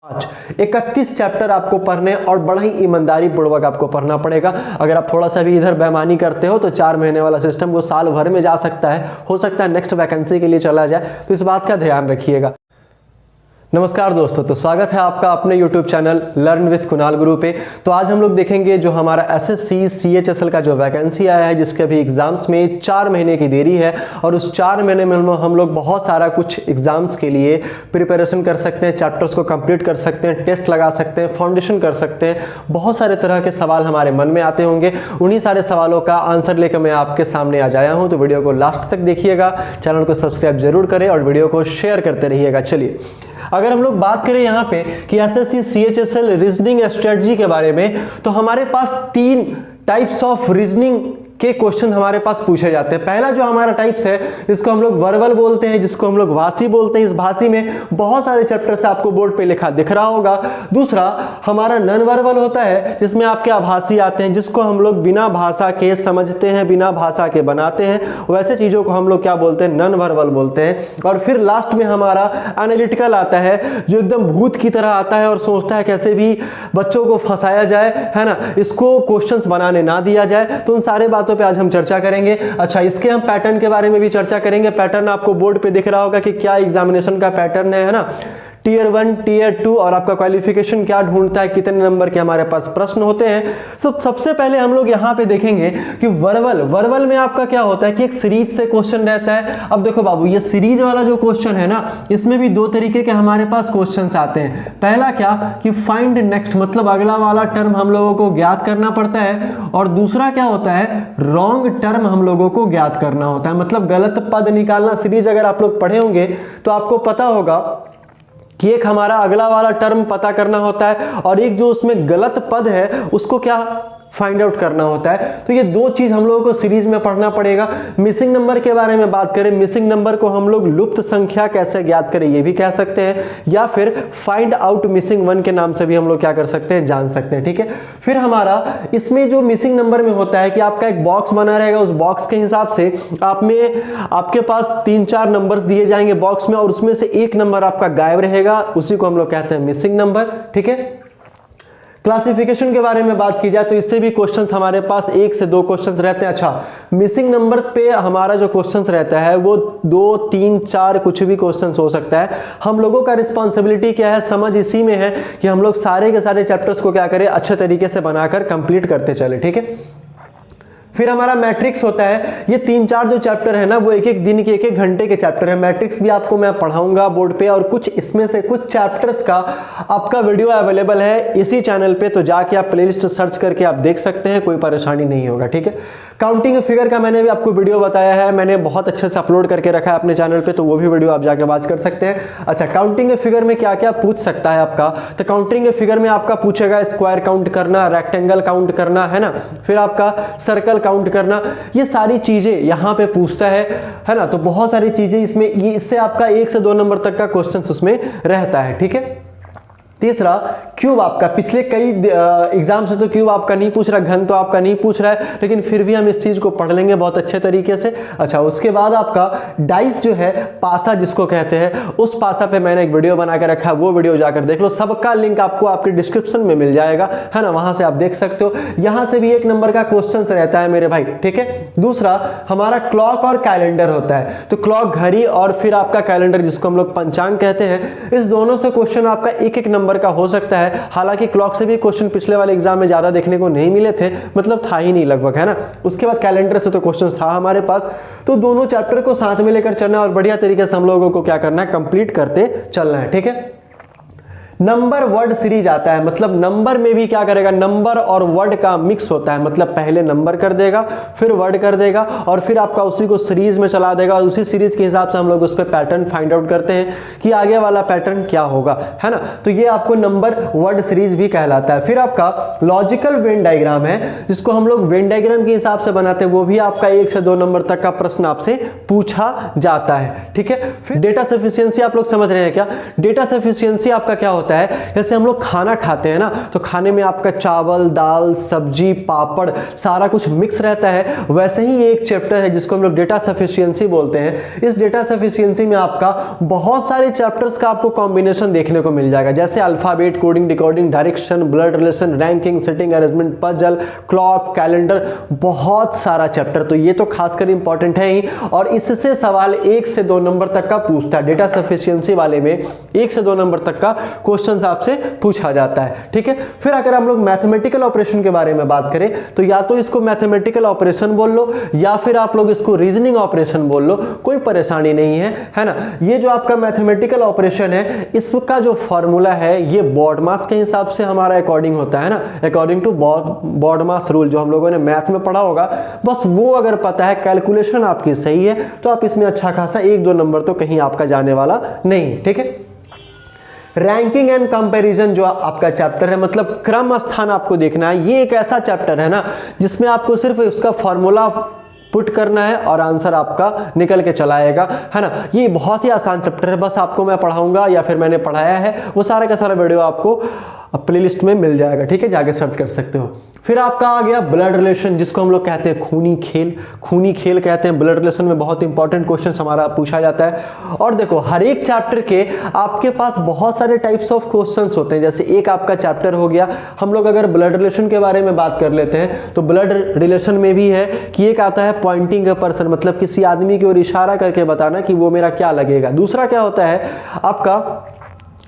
31 chapter आपको पढ़ने और बड़ा ही ईमानदारी पूर्वक आपको पढ़ना पड़ेगा। अगर आप थोड़ा सा भी इधर बेईमानी करते हो तो 4 महीने वाला सिस्टम वो साल भर में जा सकता है, हो सकता है नेक्स्ट वैकेंसी के लिए चला जाए, तो इस बात का ध्यान रखिएगा। नमस्कार दोस्तों, तो स्वागत है आपका अपने YouTube channel learn with Kunal गुरु पे। तो आज हम लोग देखेंगे जो हमारा SSC CHSL का जो वैकेंसी आया है, जिसके अभी एग्जाम्स में 4 महीने की देरी है और उस 4 महीने में हम लोग बहुत सारा कुछ एग्जाम्स के लिए प्रिपरेशन कर सकते हैं, चैप्टर्स को कंप्लीट कर सकते हैं, टेस्ट लगा सकते हैं, फाउंडेशन कर सकते हैं। बहुत सारे तरह के सवाल हमारे मन में आते होंगे, उन्हीं सारे सवालों का आंसर लेकर मैं आपके सामने आज आया हूँ। तो वीडियो को लास्ट तक देखिएगा, चैनल को सब्सक्राइब जरूर करें और वीडियो को शेयर करते रहिएगा। चलिए, अगर हम लोग बात करें यहाँ पे कि SSC CHSL रीजनिंग स्ट्रेटजी के बारे में, तो हमारे पास 3 टाइप्स ऑफ रीजनिंग के क्वेश्चन हमारे पास पूछे जाते हैं। पहला जो हमारा टाइप्स है, इसको हम लोग वर्बल बोलते हैं, जिसको हम लोग भाषी बोलते हैं। इस भाषी में बहुत सारे चैप्टर से आपको बोर्ड पे लिखा दिख रहा होगा। दूसरा हमारा नॉन वर्बल होता है, जिसमें आपके आभासी आते हैं, जिसको हम लोग बिना भाषा के समझते हैं, बिना भाषा के बनाते हैं। वैसे चीजों को हम लोग क्या बोलते हैं, नॉन वर्बल बोलते हैं। और फिर लास्ट में हमारा एनालिटिकल आता है, जो एकदम भूत की तरह आता है और सोचता है कैसे भी बच्चों को फंसाया जाए, है ना, इसको क्वेश्चंस बनाने ना दिया जाए। तो उन सारे बातों पे आज हम चर्चा करेंगे। अच्छा, इसके हम पैटर्न के बारे में भी चर्चा करेंगे। पैटर्न आपको बोर्ड पे दिख रहा होगा कि क्या एग्जामिनेशन का पैटर्न है ना, Tier 1, Tier 2 और आपका क्वालिफिकेशन क्या ढूंढता है, कितने नंबर के हमारे पास प्रश्न होते हैं। सबसे पहले हम लोग यहाँ पे देखेंगे कि वर्बल में आपका क्या होता है कि एक सीरीज से क्वेश्चन रहता है। अब देखो बाबू, ये सीरीज वाला जो क्वेश्चन है ना, इसमें भी 2 तरीके के हमारे पास क्वेश्चन आते हैं। पहला क्या कि फाइंड नेक्स्ट, मतलब अगला वाला टर्म हम लोगों को ज्ञात करना पड़ता है। और दूसरा क्या होता है, रॉन्ग टर्म हम लोगों को ज्ञात करना होता है, मतलब गलत पद निकालना। सीरीज अगर आप लोग पढ़े होंगे तो आपको पता होगा कि एक हमारा अगला वाला टर्म पता करना होता है और एक जो उसमें गलत पद है उसको क्या फाइंड आउट करना होता है। तो ये 2 चीज हम लोगों को सीरीज में पढ़ना पड़ेगा। मिसिंग नंबर के बारे में बात करें, मिसिंग नंबर को हम लोग लुप्त संख्या कैसे ज्ञात करें ये भी कह सकते हैं, या फिर फाइंड आउट मिसिंग 1 के नाम से भी हम लोग क्या कर सकते हैं, जान सकते हैं। ठीक है, फिर हमारा इसमें जो मिसिंग नंबर में होता है कि आपका एक बॉक्स बना रहेगा, उस बॉक्स के हिसाब से आपके पास 3-4 नंबर दिए जाएंगे बॉक्स में, और उसमें से एक नंबर आपका गायब रहेगा, उसी को हम लोग कहते हैं मिसिंग नंबर। ठीक है, क्लासिफिकेशन के बारे में बात की जाए तो इससे भी क्वेश्चंस हमारे पास 1 से 2 क्वेश्चंस रहते हैं। अच्छा, मिसिंग नंबर पे हमारा जो क्वेश्चंस रहता है वो 2, 3, 4 कुछ भी क्वेश्चंस हो सकता है। हम लोगों का रिस्पॉन्सिबिलिटी क्या है, समझ इसी में है कि हम लोग सारे के सारे चैप्टर्स को क्या करें, अच्छे तरीके से बनाकर कंप्लीट करते चले। ठीक है, फिर हमारा मैट्रिक्स होता है। ये 3-4 जो चैप्टर है ना, वो एक दिन के 1-1 घंटे के चैप्टर है। मैट्रिक्स भी आपको मैं पढ़ाऊंगा बोर्ड पे, और कुछ इसमें से कुछ चैप्टर्स का आपका वीडियो अवेलेबल है इसी चैनल पे, तो जाके आप प्लेलिस्ट सर्च करके आप देख सकते हैं, कोई परेशानी नहीं होगा। ठीक है, काउंटिंग फिगर का मैंने भी आपको वीडियो बताया है, मैंने बहुत अच्छे से अपलोड करके रखा है अपने चैनल पे, तो वो भी वीडियो आप जाके वॉच कर सकते हैं। अच्छा, काउंटिंग फिगर में क्या क्या पूछ सकता है आपका, तो काउंटिंग फिगर में आपका पूछेगा स्क्वायर काउंट करना, रेक्टेंगल काउंट करना, है ना, फिर आपका सर्कल काउंट करना, ये सारी चीजें यहाँ पे पूछता है ना। तो बहुत सारी चीजें इसमें, ये इससे आपका 1 से 2 नंबर तक का क्वेश्चन उसमें रहता है। ठीक है, तीसरा क्यूब आपका, पिछले कई एग्जाम से तो क्यूब आपका नहीं पूछ रहा, घन तो आपका नहीं पूछ रहा है, लेकिन फिर भी हम इस चीज को पढ़ लेंगे बहुत अच्छे तरीके से। अच्छा, उसके बाद आपका डाइस जो है, पासा जिसको कहते हैं, उस पासा पे मैंने एक वीडियो बना के रखा है, वो वीडियो जाकर देख लो। सबका लिंक आपको आपके डिस्क्रिप्शन में मिल जाएगा, है ना, वहां से आप देख सकते हो। यहां से भी 1 नंबर का क्वेश्चन रहता है मेरे भाई। ठीक है, दूसरा हमारा क्लॉक और कैलेंडर होता है। तो क्लॉक घड़ी और फिर आपका कैलेंडर जिसको हम लोग पंचांग कहते हैं, इस दोनों से क्वेश्चन आपका 1-1 नंबर का हो सकता है। हालांकि क्लॉक से भी क्वेश्चन पिछले वाले एग्जाम में ज्यादा देखने को नहीं मिले थे, मतलब था ही नहीं लगभग, है ना। उसके बाद कैलेंडर से तो क्वेश्चन था हमारे पास। तो दोनों चैप्टर को साथ में लेकर चलना और बढ़िया तरीके से हम लोगों को क्या करना है, कंप्लीट करते चलना है। ठीक है, नंबर वर्ड सीरीज आता है, मतलब नंबर में भी क्या करेगा, नंबर और वर्ड का मिक्स होता है, मतलब पहले नंबर कर देगा, फिर वर्ड कर देगा, और फिर आपका उसी को सीरीज में चला देगा, और उसी सीरीज के हिसाब से हम लोग उस पर पैटर्न फाइंड आउट करते हैं कि आगे वाला पैटर्न क्या होगा, है ना। तो ये आपको नंबर वर्ड सीरीज भी कहलाता है। फिर आपका लॉजिकल वेन डायग्राम है, जिसको हम लोग वेन डायग्राम के हिसाब से बनाते हैं, वो भी आपका 1 से 2 नंबर तक का प्रश्न आपसे पूछा जाता है। ठीक है, फिर डेटा सफिशिएंसी आप लोग समझ रहे हैं क्या, डेटा सफिशिएंसी आपका क्या होता होता है, जैसे हम लोग खाना खाते हैं ना, तो खाने में आपका चावल, दाल, सब्जी, पापड़ सारा कुछ मिक्स रहता है। वैसे ही ये एक चैप्टर है जिसको हम लोग डेटा सफिशिएंसी बोलते हैं। इस डेटा सफिशिएंसी में आपका बहुत सारे चैप्टर्स का आपको कॉम्बिनेशन देखने को मिल जाएगा, जैसे alphabet, coding, decoding, direction, blood relation, ranking, sitting arrangement, puzzle, clock, calendar, बहुत सारा चैप्टर। तो ये तो खासकर इंपॉर्टेंट है ही, और इससे सवाल 1 से 2 नंबर तक का पूछता है। डेटा सफिशिएंसी वाले में 1 से 2 नंबर तक का क्वेश्चन आपसे पूछा जाता है, ठीक है। फिर अगर हम लोग मैथमेटिकल ऑपरेशन के बारे में बात करें तो या तो इसको मैथमेटिकल ऑपरेशन बोल लो या फिर आप लोग इसको रीजनिंग ऑपरेशन बोल लो, कोई परेशानी नहीं है ना। ये जो आपका मैथमेटिकल ऑपरेशन है, इसका जो फॉर्मूला है ये बॉड मास के हिसाब से हमारा अकॉर्डिंग होता है ना, according to BODMAS rule, जो हम लोगों ने मैथ में पढ़ा होगा। बस वो अगर पता है, कैलकुलेशन आपकी सही है, तो आप इसमें अच्छा खासा 1-2 नंबर तो कहीं आपका जाने वाला नहीं, ठीक है। रैंकिंग एंड कंपैरिजन जो आपका चैप्टर है, मतलब क्रम स्थान आपको देखना है। ये एक ऐसा चैप्टर है ना जिसमें आपको सिर्फ उसका फॉर्मूला पुट करना है और आंसर आपका निकल के चला आएगा, है ना। ये बहुत ही आसान चैप्टर है, बस आपको मैं पढ़ाऊंगा या फिर मैंने पढ़ाया है, वो सारा का सारा वीडियो आपको प्लेलिस्ट में मिल जाएगा, ठीक है, जाके सर्च कर सकते हो। फिर आपका आ गया ब्लड रिलेशन, जिसको हम लोग कहते हैं खूनी खेल। खूनी खेल कहते हैं, ब्लड रिलेशन में बहुत इंपॉर्टेंट क्वेश्चन हमारा पूछा जाता है। और देखो हर एक चैप्टर के आपके पास बहुत सारे टाइप्स ऑफ क्वेश्चंस होते हैं। जैसे एक आपका चैप्टर हो गया, हम लोग अगर ब्लड रिलेशन के बारे में बात कर लेते हैं तो ब्लड रिलेशन में भी है कि एक आता है पॉइंटिंग अ पर्सन, मतलब किसी आदमी की ओर इशारा करके बताना कि वो मेरा क्या लगेगा। दूसरा क्या होता है आपका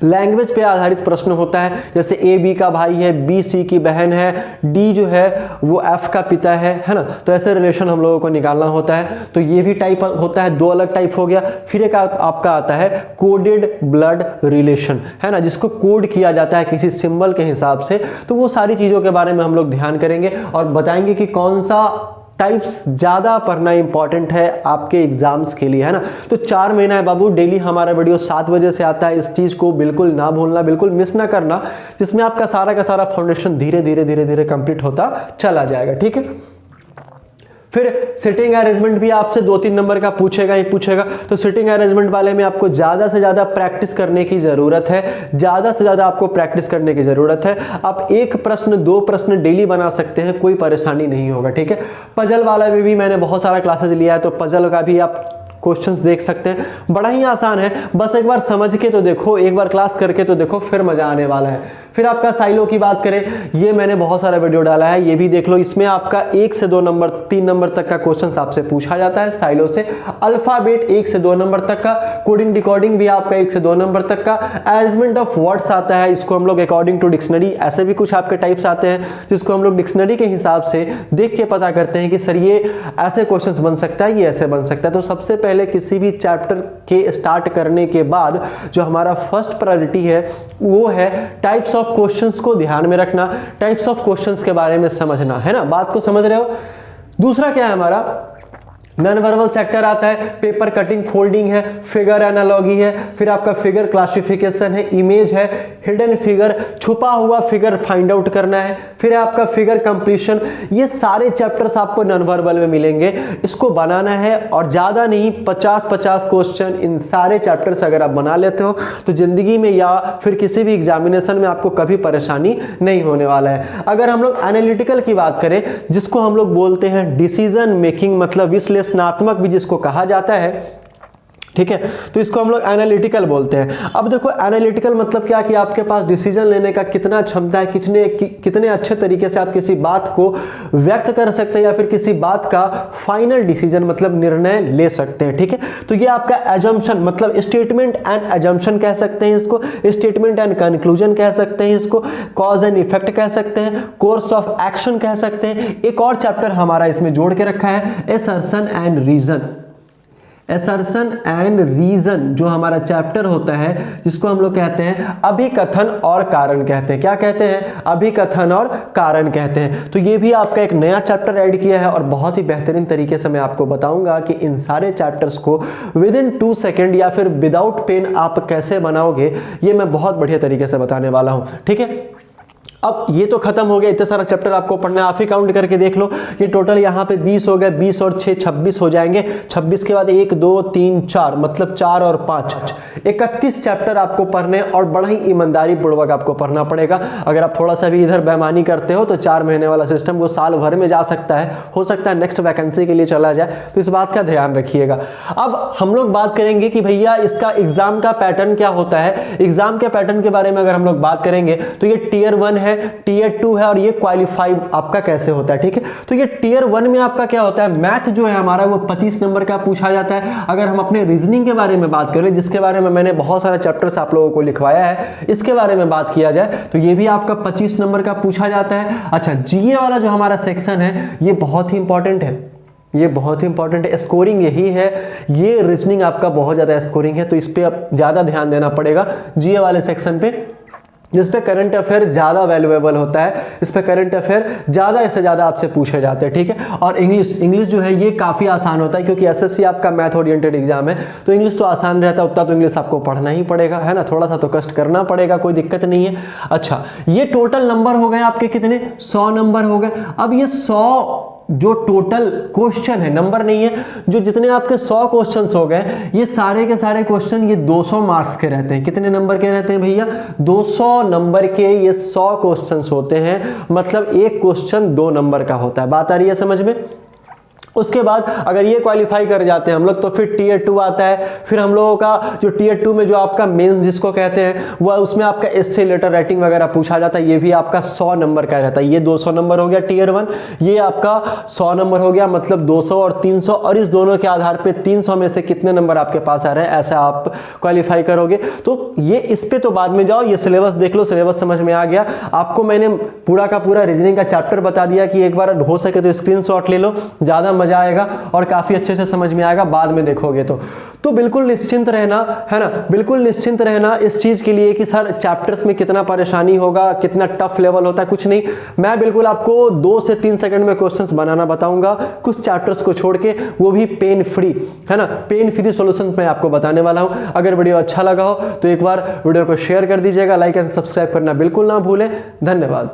लैंग्वेज पे आधारित प्रश्न होता है, जैसे ए बी का भाई है, बी सी की बहन है, डी जो है वो एफ का पिता है ना। तो ऐसे रिलेशन हम लोगों को निकालना होता है, तो ये भी टाइप होता है, 2 अलग टाइप हो गया। फिर एक आपका आता है कोडेड ब्लड रिलेशन, है ना, जिसको कोड किया जाता है किसी सिंबल के हिसाब से। तो वो सारी चीज़ों के बारे में हम लोग ध्यान करेंगे और बताएंगे कि कौन सा टाइप्स ज़्यादा पढ़ना इंपॉर्टेंट है आपके एग्जाम्स के लिए, है ना। तो 4 महीना है बाबू, डेली हमारा वीडियो 7 बजे से आता है। इस चीज़ को बिल्कुल ना भूलना, बिल्कुल मिस ना करना, जिसमें आपका सारा का सारा फाउंडेशन धीरे धीरे धीरे धीरे कंप्लीट होता चला जाएगा, ठीक है। फिर सिटिंग अरेंजमेंट भी आपसे 2-3 नंबर का पूछेगा ही पूछेगा। तो सिटिंग अरेंजमेंट वाले में आपको ज़्यादा से ज़्यादा प्रैक्टिस करने की ज़रूरत है, ज़्यादा से ज़्यादा आपको प्रैक्टिस करने की ज़रूरत है। आप 1 प्रश्न 2 प्रश्न डेली बना सकते हैं, कोई परेशानी नहीं होगा, ठीक है। पजल वाला में भी मैंने बहुत सारा क्लासेस लिया है, तो पजल का भी आप क्वेश्चंस देख सकते हैं, बड़ा ही आसान है। बस एक बार समझ के तो देखो, एक बार क्लास करके तो देखो, फिर मजा आने वाला है। फिर आपका साइलो की बात करें, ये मैंने बहुत सारा वीडियो डाला है, ये भी देख लो। इसमें आपका 1 से 2 नंबर 3 नंबर तक का क्वेश्चंस आपसे पूछा जाता है साइलो से। अल्फाबेट 1 से 2 नंबर तक का, कोडिंग डिकोडिंग भी आपका 1 से 2 नंबर तक का। अरेंजमेंट ऑफ वर्ड्स आता है, इसको हम लोग अकॉर्डिंग टू डिक्शनरी, ऐसे भी कुछ आपके टाइप्स आते हैं जिसको हम लोग डिक्शनरी के हिसाब से देख के पता करते हैं कि सर ये ऐसे क्वेश्चंस बन सकता है, ये ऐसे बन सकता है। तो सबसे पहले किसी भी चैप्टर के स्टार्ट करने के बाद जो हमारा फर्स्ट प्रायोरिटी है वो है टाइप्स ऑफ क्वेश्चंस को ध्यान में रखना, टाइप्स ऑफ क्वेश्चंस के बारे में समझना, है ना। बात को समझ रहे हो। दूसरा क्या है हमारा, नॉन वर्बल सेक्टर आता है, पेपर कटिंग फोल्डिंग है, फिगर एनालॉगी है, फिर आपका फिगर क्लासिफिकेशन है, इमेज है, हिडन फिगर छुपा हुआ फिगर फाइंड आउट करना है, फिर आपका फिगर कंप्लीशन। ये सारे चैप्टर्स आपको नॉन वर्बल में मिलेंगे, इसको बनाना है और ज़्यादा नहीं 50-50 क्वेश्चन इन सारे चैप्टर्स अगर आप बना लेते हो तो ज़िंदगी में या फिर किसी भी एग्जामिनेशन में आपको कभी परेशानी नहीं होने वाला है। अगर हम लोग एनालिटिकल की बात करें, जिसको हम लोग बोलते हैं डिसीजन मेकिंग, मतलब विश्लेषणात्मक भी जिसको कहा जाता है, ठीक है, तो इसको हम लोग एनालिटिकल बोलते हैं। अब देखो एनालिटिकल मतलब क्या कि आपके पास डिसीजन लेने का कितना क्षमता है, कितने अच्छे तरीके से आप किसी बात को व्यक्त कर सकते हैं या फिर किसी बात का फाइनल डिसीजन मतलब निर्णय ले सकते हैं, ठीक है। तो ये आपका एजम्पशन मतलब स्टेटमेंट एंड एजम्पशन कह सकते हैं इसको, स्टेटमेंट एंड कंक्लूजन कह सकते हैं इसको, कॉज एंड इफेक्ट कह सकते हैं, कोर्स ऑफ एक्शन कह सकते हैं। एक और चैप्टर हमारा इसमें जोड़ के रखा है assertion and reason. Assertion and reason जो हमारा चैप्टर होता है, जिसको हम लोग कहते हैं अभिकथन और कारण कहते हैं। क्या कहते हैं? अभिकथन और कारण कहते हैं। तो ये भी आपका एक नया चैप्टर ऐड किया है और बहुत ही बेहतरीन तरीके से मैं आपको बताऊंगा कि इन सारे चैप्टर्स को विद इन 2 सेकेंड या फिर विदाउट पेन आप कैसे बनाओगे, ये मैं बहुत बढ़िया तरीके से बताने वाला हूं, ठीक है। अब ये तो खत्म हो गया, इतना सारा चैप्टर आपको पढ़ना है, आप ही काउंट करके देख लो कि टोटल यहाँ पे 20 हो गए, 20 और 6 26 हो जाएंगे, 26 के बाद 1 2 3 4 मतलब 4 और 5 31 चैप्टर आपको पढ़ने और बड़ा ही ईमानदारी पूर्वक आपको पढ़ना पड़ेगा। अगर आप थोड़ा सा भी इधर बेईमानी करते हो तो 4 महीने वाला सिस्टम वो साल भर में जा सकता है, हो सकता है नेक्स्ट वैकेंसी के लिए चला जाए, तो इस बात का ध्यान रखिएगा। अब हम लोग बात करेंगे कि भैया इसका एग्जाम का पैटर्न क्या होता है। एग्जाम के पैटर्न के बारे में अगर हम लोग बात करेंगे तो ये टीयर 1 है, टीयर 2 है और ये क्वालिफाई आपका कैसे होता है, ठीक है। तो ये टीयर 1 में आपका क्या होता है, मैथ जो है हमारा वो 25 नंबर का पूछा जाता है। अगर हम अपने रीजनिंग के बारे में बात करें, जिसके बारे में मैंने बहुत सारा चैप्टर्स आप लोगों को लिखवाया है, इसके बारे में बात किया जाए तो ये भी आपका 25 नंबर का पूछा जाता है। अच्छा, जीए वाला जो हमारा सेक्शन है ये बहुत ही इंपॉर्टेंट है, ये बहुत ही इंपॉर्टेंट है, स्कोरिंग यही है, ये रीजनिंग आपका बहुत ज़्यादा स्कोरिंग है, तो इस पर आप ज़्यादा ध्यान देना पड़ेगा जीए वाले सेक्शन पे, जिस पे करंट अफेयर ज़्यादा वैल्यूएबल होता है, इस पे करंट अफेयर ज़्यादा से ज़्यादा आपसे पूछे जाते हैं, ठीक है। और इंग्लिश जो है ये काफ़ी आसान होता है, क्योंकि एसएससी आपका मैथ ओरिएंटेड एग्जाम है, तो इंग्लिश तो आसान रहता है, उतना तो इंग्लिश आपको पढ़ना ही पड़ेगा, है ना, थोड़ा सा तो कष्ट करना पड़ेगा, कोई दिक्कत नहीं है। अच्छा, ये टोटल नंबर हो गए आपके कितने, 100 नंबर हो गए। अब ये 100 जो टोटल क्वेश्चन है, नंबर नहीं है, जो जितने आपके 100 क्वेश्चंस हो गए, ये सारे के सारे क्वेश्चन ये 200 मार्क्स के रहते हैं। कितने नंबर के रहते हैं भैया, 200 नंबर के ये 100 क्वेश्चंस होते हैं, मतलब एक क्वेश्चन 2 नंबर का होता है। बात आ रही है समझ में। उसके बाद अगर ये क्वालिफाई कर जाते हैं हम लोग तो फिर टीयर 2 आता है। फिर हम लोगों का जो टीयर 2 में जो आपका मेंस जिसको कहते हैं वह, उसमें आपका एस्से लेटर राइटिंग वगैरह पूछा जाता है, ये भी आपका 100 नंबर का रहता है। ये 200 नंबर हो गया टीयर 1, ये आपका 100 नंबर हो गया, मतलब 200 और 300, और इस दोनों के आधार पे 300 में से कितने नंबर आपके पास आ रहे हैं, ऐसा आप क्वालिफाई करोगे। तो ये इस पे तो बाद में जाओ, ये सिलेबस देख लो, सिलेबस समझ में आ गया आपको। मैंने पूरा का पूरा रीजनिंग का चैप्टर बता दिया कि एक बार हो सके तो स्क्रीनशॉट ले लो, ज़्यादा मजा आएगा और काफी अच्छे से समझ में आएगा बाद में देखोगे तो बिल्कुल निश्चिंत रहना, है ना, बिल्कुल निश्चिंत रहना इस चीज के लिए कि सर चैप्टर्स में कितना परेशानी होगा, कितना टफ लेवल होता है, कुछ नहीं। मैं बिल्कुल आपको 2 से 3 सेकंड में क्वेश्चंस बनाना बताऊंगा, कुछ चैप्टर्स को छोड़ के, वो भी पेन फ्री, है ना, पेन फ्री सॉल्यूशन मैं आपको बताने वाला हूं। अगर वीडियो अच्छा लगा हो तो एक बार वीडियो को शेयर कर दीजिएगा, लाइक एंड सब्सक्राइब करना बिल्कुल ना भूलें। धन्यवाद।